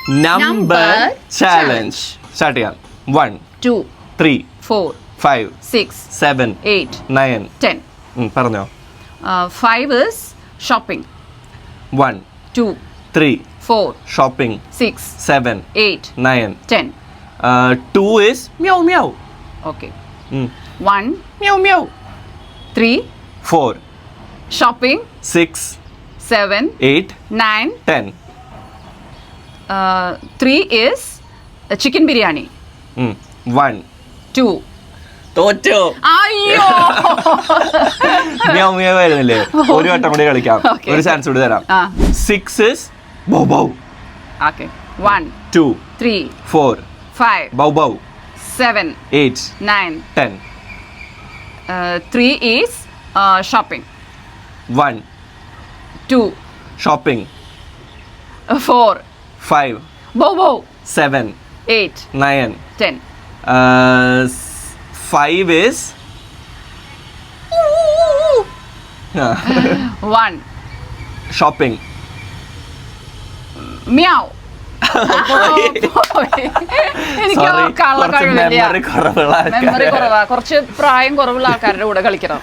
number challenge. Start ചെയ്യാം. 1 2 3 4 5 6 7 8 9 10. പറഞ്ഞോ. 5 is shopping. 1 2 3 4 shopping 6 7 8 9 10. 2 is meow meow. Okay. 1 meow meow. 3 4 shopping 6 7 8 9. 10. 3 is chicken biryani. 1 2 തോറ്റോ. അയ്യോ meow meow ആയിരുന്നില്ലേ? ഒരു വട്ടം കൂടി കളിക്കാം. Okay. ഒരു ചാൻസ് കൂടി തരാം. 6 is bow bow. Okay. 1 2 3 4 5 bow bow 7 8 9. 10. 3 is shopping. 1 2 shopping 4 5 bow bow 7 8 9. 10. 5 is 1 shopping. meow. എനിക്ക് മെമ്മറി കുറവുള്ള മെമ്മറി കുറവാ. കുറച്ച് പ്രായം കുറവുള്ള ആൾക്കാരുടെ കൂടെ കളിക്കണം.